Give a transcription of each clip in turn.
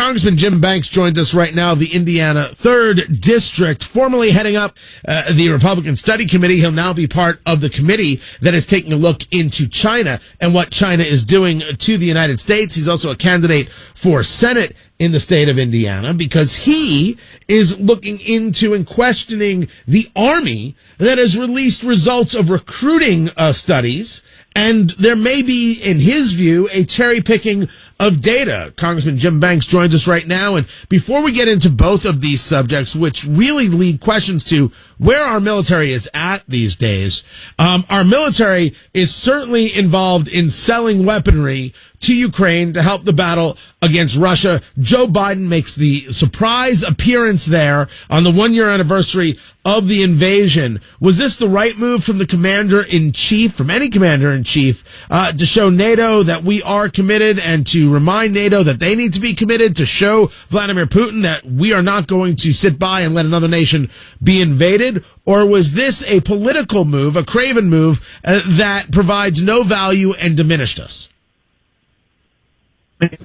Congressman Jim Banks joins us right now, the Indiana 3rd District, formerly heading up the Republican Study Committee. He'll now be part of the committee that is taking a look into China and what China is doing to the United States. He's also a candidate for Senate in the state of Indiana because he is looking into and questioning the Army that has released results of recruiting studies. And there may be, in his view, a cherry picking of data. Congressman Jim Banks joins us right now. And before we get into both of these subjects, which really lead questions to where our military is at these days, our military is certainly involved in selling weaponry to Ukraine to help the battle against Russia. Joe Biden makes the surprise appearance there on the 1-year anniversary of the invasion. Was this the right move from the commander-in-chief, from any commander-in-chief, to show NATO that we are committed and to remind NATO that they need to be committed, to show Vladimir Putin that we are not going to sit by and let another nation be invaded? Or was this a political move, a craven move, that provides no value and diminished us?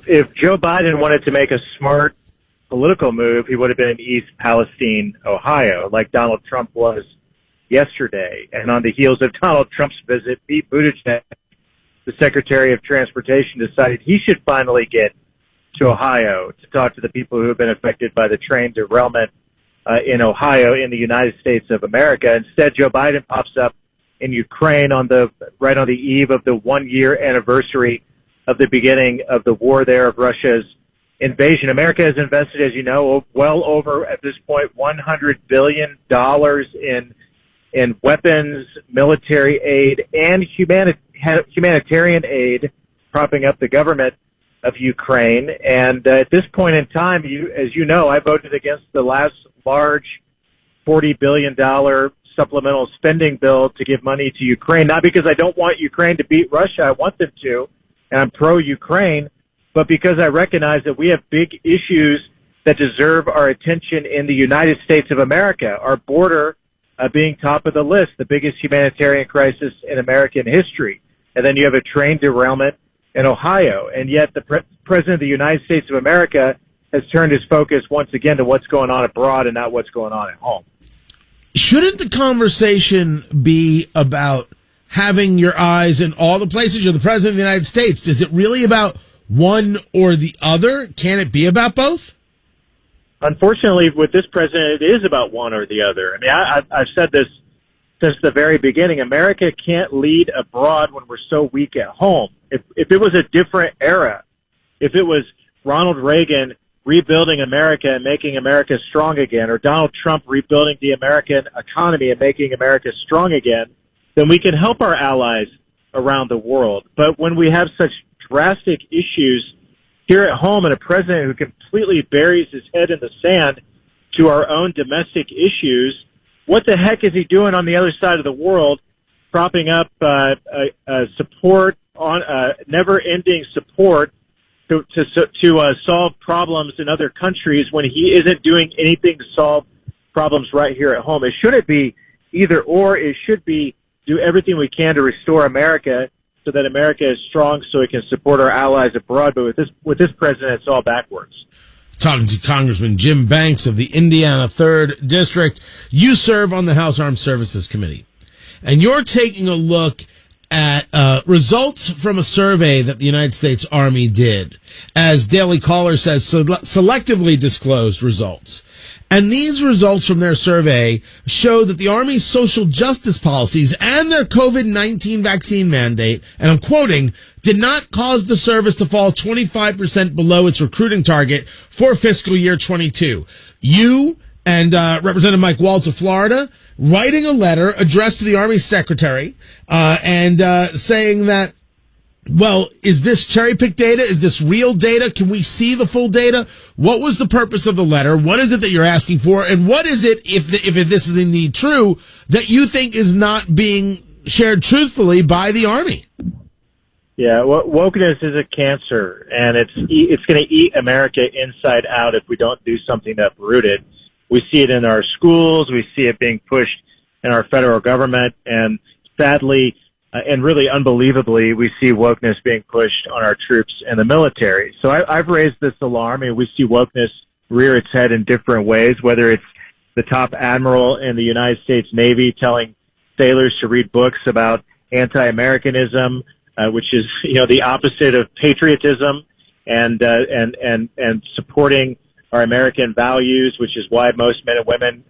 If Joe Biden wanted to make a smart political move, he would have been in East Palestine, Ohio, like Donald Trump was yesterday. And on the heels of Donald Trump's visit, Pete Buttigieg, the Secretary of Transportation, decided he should finally get to Ohio to talk to the people who have been affected by the train derailment in Ohio in the United States of America. Instead, Joe Biden pops up in Ukraine right on the eve of the 1-year anniversary of the beginning of the war there, of Russia's invasion. America has invested, as you know, well over, at this point, $100 billion in weapons, military aid, and humanitarian aid, propping up the government of Ukraine. And at this point in time, as you know, I voted against the last large $40 billion supplemental spending bill to give money to Ukraine, not because I don't want Ukraine to beat Russia. I want them to, and I'm pro-Ukraine, but because I recognize that we have big issues that deserve our attention in the United States of America, our border being top of the list, the biggest humanitarian crisis in American history. And then you have a train derailment in Ohio. And yet the President of the United States of America has turned his focus once again to what's going on abroad and not what's going on at home. Shouldn't the conversation be about having your eyes in all the places? You're the President of the United States. Is it really about one or the other? Can it be about both? Unfortunately, with this president, it is about one or the other. I mean, I've said this since the very beginning. America can't lead abroad when we're so weak at home. If it was a different era, if it was Ronald Reagan rebuilding America and making America strong again, or Donald Trump rebuilding the American economy and making America strong again, then we can help our allies around the world. But when we have such drastic issues here at home and a president who completely buries his head in the sand to our own domestic issues, what the heck is he doing on the other side of the world, propping up support on never-ending support to solve problems in other countries when he isn't doing anything to solve problems right here at home? It shouldn't be either or. It should be do everything we can to restore America so that America is strong, so it can support our allies abroad. But with this president, it's all backwards. Talking to Congressman Jim Banks of the Indiana 3rd District. You serve on the House Armed Services Committee, and you're taking a look at results from a survey that the United States Army did. As Daily Caller says, selectively disclosed results. And these results from their survey show that the Army's social justice policies and their COVID-19 vaccine mandate, and I'm quoting, did not cause the service to fall 25% below its recruiting target for fiscal year 22. You and Representative Mike Waltz of Florida writing a letter addressed to the Army Secretary and saying that, well, is this cherry-picked data? Is this real data? Can we see the full data? What was the purpose of the letter? What is it that you're asking for? And what is it, if this is indeed true, that you think is not being shared truthfully by the Army? Yeah, wokeness is a cancer, and it's going to eat America inside out if we don't do something to uproot it. We see it in our schools. We see it being pushed in our federal government, and sadly, and really unbelievably, we see wokeness being pushed on our troops and the military. So I've raised this alarm, and we see wokeness rear its head in different ways, whether it's the top admiral in the United States Navy telling sailors to read books about anti-Americanism, which is, the opposite of patriotism, and supporting our American values, which is why most men and women,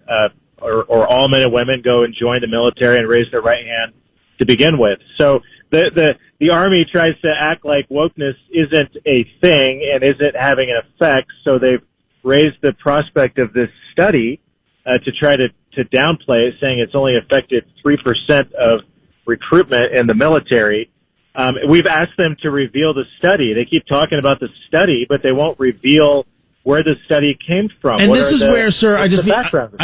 or all men and women, go and join the military and raise their right hand to begin with. So the Army tries to act like wokeness isn't a thing and isn't having an effect. So they've raised the prospect of this study to try to downplay it, saying it's only affected 3% of recruitment in the military. We've asked them to reveal the study. They keep talking about the study, but they won't reveal where the study came from. And this is where, sir, I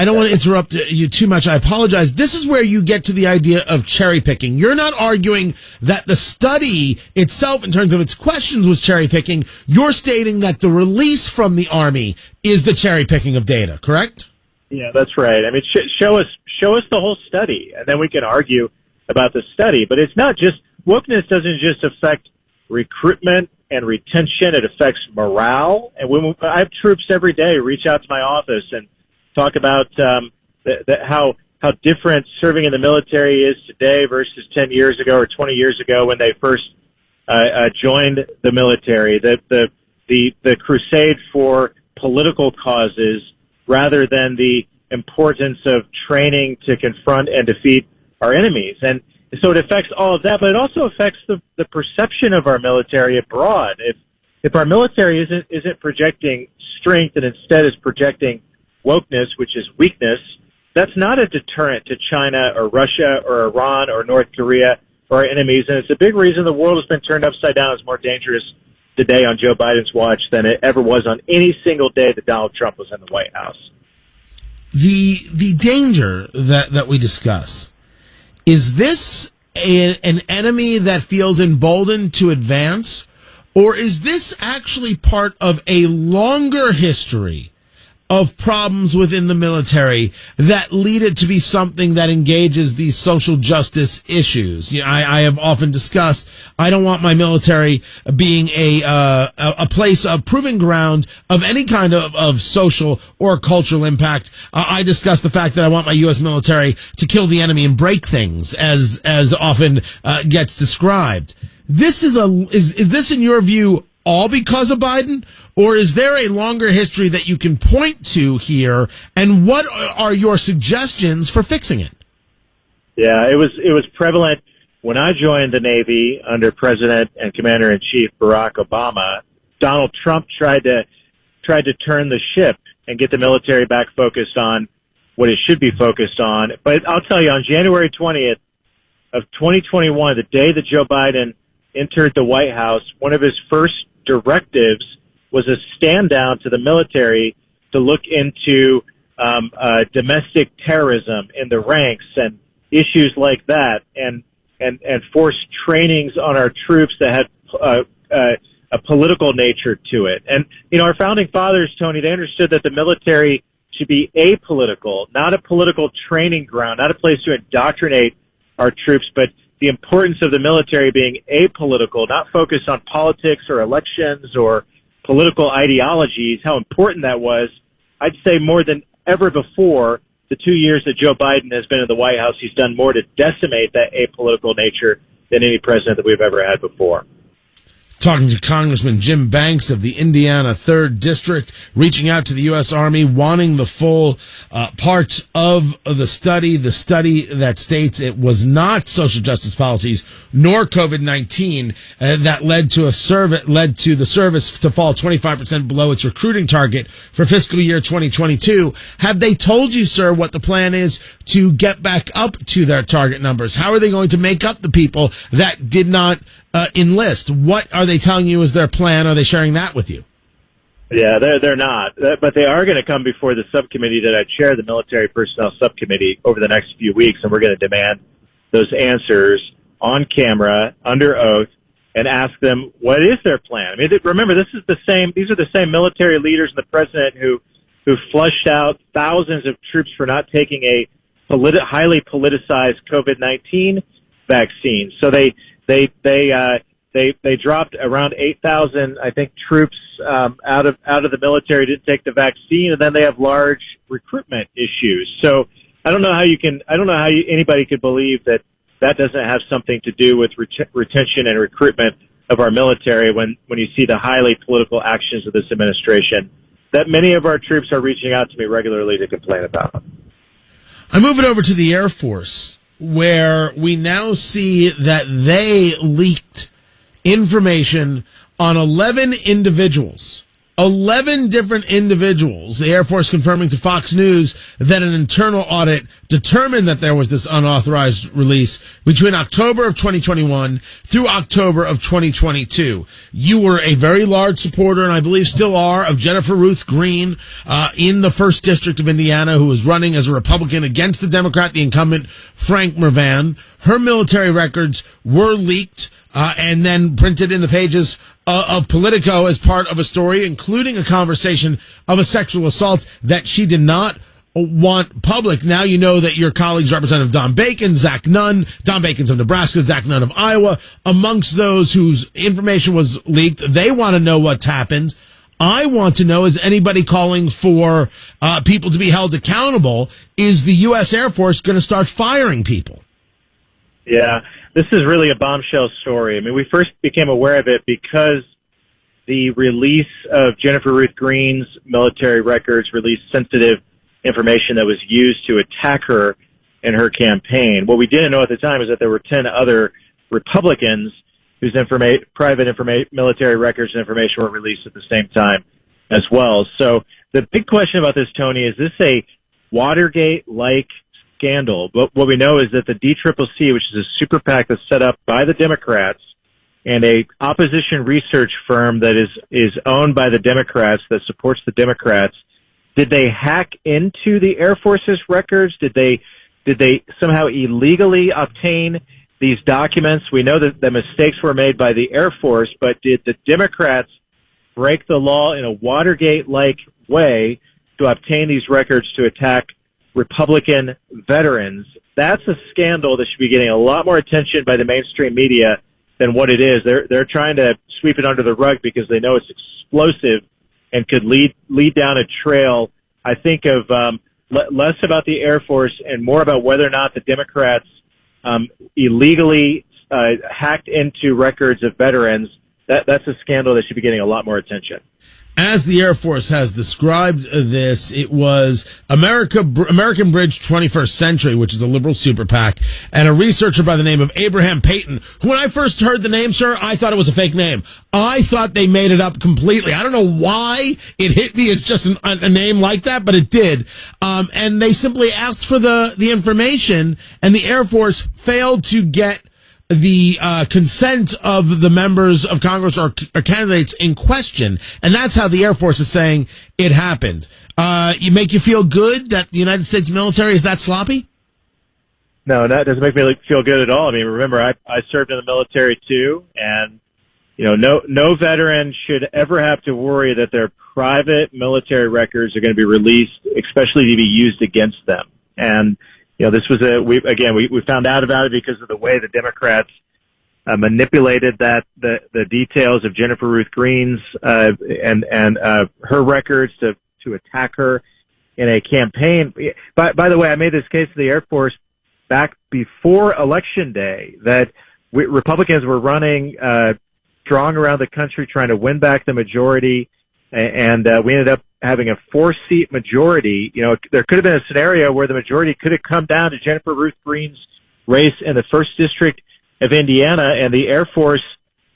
don't want to interrupt you too much. I apologize. This is where you get to the idea of cherry picking. You're not arguing that the study itself, in terms of its questions, was cherry picking. You're stating that the release from the Army is the cherry picking of data, correct? Yeah, that's right. I mean, show us the whole study, and then we can argue about the study. But it's not just, wokeness doesn't just affect recruitment and retention, it affects morale. And I have troops every day reach out to my office and talk about how different serving in the military is today versus 10 years ago or 20 years ago when they first joined the military. The crusade for political causes rather than the importance of training to confront and defeat our enemies. And so it affects all of that, but it also affects the perception of our military abroad. If our military isn't projecting strength and instead is projecting wokeness, which is weakness, that's not a deterrent to China or Russia or Iran or North Korea or our enemies. And it's a big reason the world has been turned upside down. It's more dangerous today on Joe Biden's watch than it ever was on any single day that Donald Trump was in the White House. The danger that we discuss, is this an enemy that feels emboldened to advance, or is this actually part of a longer history of problems within the military that lead it to be something that engages these social justice issues? I have often discussed, I don't want my military being a place, a proving ground of any kind of social or cultural impact. I discussed the fact that I want my U.S. military to kill the enemy and break things, as often gets described. Is this, in your view, all because of Biden, or is there a longer history that you can point to here? And what are your suggestions for fixing it? Yeah, it was prevalent when I joined the Navy under President and Commander-in-Chief Barack Obama. Donald Trump tried to turn the ship and get the military back focused on what it should be focused on. But I'll tell you, on January 20th of 2021, the day that Joe Biden entered the White House, one of his first directives was a stand down to the military to look into domestic terrorism in the ranks and issues like that, and force trainings on our troops that had a political nature to it. And our founding fathers, Tony, they understood that the military should be apolitical, not a political training ground, not a place to indoctrinate our troops, but the importance of the military being apolitical, not focused on politics or elections or political ideologies, how important that was. I'd say more than ever before, the 2 years that Joe Biden has been in the White House, he's done more to decimate that apolitical nature than any president that we've ever had before. Talking to Congressman Jim Banks of the Indiana 3rd District, reaching out to the U.S. Army, wanting the full parts of the study that states it was not social justice policies nor COVID-19 that led to the service to fall 25% below its recruiting target for fiscal year 2022. Have they told you, sir, what the plan is to get back up to their target numbers? How are they going to make up the people that did not enlist? What are they telling you is their plan? Are they sharing that with you? Yeah, they're not. But they are going to come before the subcommittee that I chair, the Military Personnel Subcommittee, over the next few weeks, and we're going to demand those answers on camera, under oath, and ask them what is their plan. I mean, remember, these are the same military leaders and the president who flushed out thousands of troops for not taking a highly politicized COVID-19 vaccine. So they dropped around 8,000, I think, troops out of the military, didn't take the vaccine, and then they have large recruitment issues. So I don't know how anybody could believe that doesn't have something to do with retention and recruitment of our military when you see the highly political actions of this administration that many of our troops are reaching out to me regularly to complain about. I move it over to the Air Force, where we now see that they leaked information on 11 individuals. 11 different individuals. The Air Force confirming to Fox News that an internal audit determined that there was this unauthorized release between October of 2021 through October of 2022. You were a very large supporter, and I believe still are, of Jennifer Ruth Green in the 1st District of Indiana, who was running as a Republican against the Democrat, the incumbent Frank Mervan. Her military records were leaked and then printed in the pages of Politico as part of a story, including a conversation of a sexual assault that she did not want public. Now you know that your colleagues, Representative Don Bacon, Zach Nunn, Don Bacon's of Nebraska, Zach Nunn of Iowa, amongst those whose information was leaked. They want to know what's happened. I want to know, is anybody calling for people to be held accountable? Is the U.S. Air Force going to start firing people? Yeah, this is really a bombshell story. I mean, we first became aware of it because the release of Jennifer Ruth Green's military records released sensitive information that was used to attack her in her campaign. What we didn't know at the time is that there were 10 other Republicans whose private military records and information were released at the same time as well. So the big question about this, Tony, is this a Watergate-like scandal? But what we know is that the DCCC, which is a super PAC that's set up by the Democrats and a opposition research firm that is owned by the Democrats, that supports the Democrats, did they hack into the Air Force's records? Did they somehow illegally obtain these documents? We know that the mistakes were made by the Air Force, but did the Democrats break the law in a Watergate-like way to obtain these records to attack Republican veterans? That's a scandal that should be getting a lot more attention by the mainstream media than what it is. They're trying to sweep it under the rug because they know it's explosive and could lead down a trail, I think, of less about the Air Force and more about whether or not the Democrats illegally hacked into records of veterans. That's a scandal that should be getting a lot more attention. As the Air Force has described this, it was American Bridge 21st Century, which is a liberal super PAC, and a researcher by the name of Abraham Payton, who, when I first heard the name, sir, I thought it was a fake name. I thought they made it up completely. I don't know why it hit me as just a name like that, but it did. And they simply asked for the information, and the Air Force failed to get the consent of the members of Congress or candidates in question. And that's how the Air Force is saying it happened. You make you feel good that the United States military is that sloppy? No, that doesn't make me feel good at all. I mean, remember, I served in the military too, and no veteran should ever have to worry that their private military records are going to be released, especially to be used against them. And this was we found out about it because of the way the Democrats manipulated the details of Jennifer Ruth Green's and her records to attack her in a campaign. By the way, I made this case to the Air Force back before Election Day that Republicans were running strong around the country trying to win back the majority, and we ended up having a 4-seat majority. There could have been a scenario where the majority could have come down to Jennifer Ruth Green's race in the 1st District of Indiana, and the Air Force,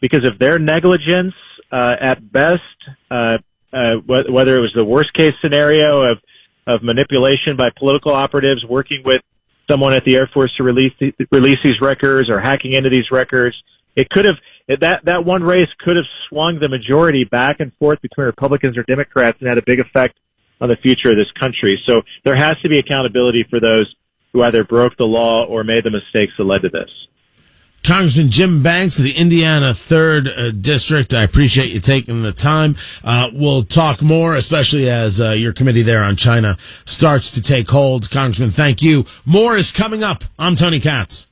because of their negligence, at best, whether it was the worst case scenario of manipulation by political operatives working with someone at the Air Force to release these records or hacking into these records, it could have, that one race could have swung the majority back and forth between Republicans or Democrats and had a big effect on the future of this country. So there has to be accountability for those who either broke the law or made the mistakes that led to this. Congressman Jim Banks of the Indiana 3rd District, I appreciate you taking the time. We'll talk more, especially as your committee there on China starts to take hold. Congressman, thank you. More is coming up. I'm Tony Katz.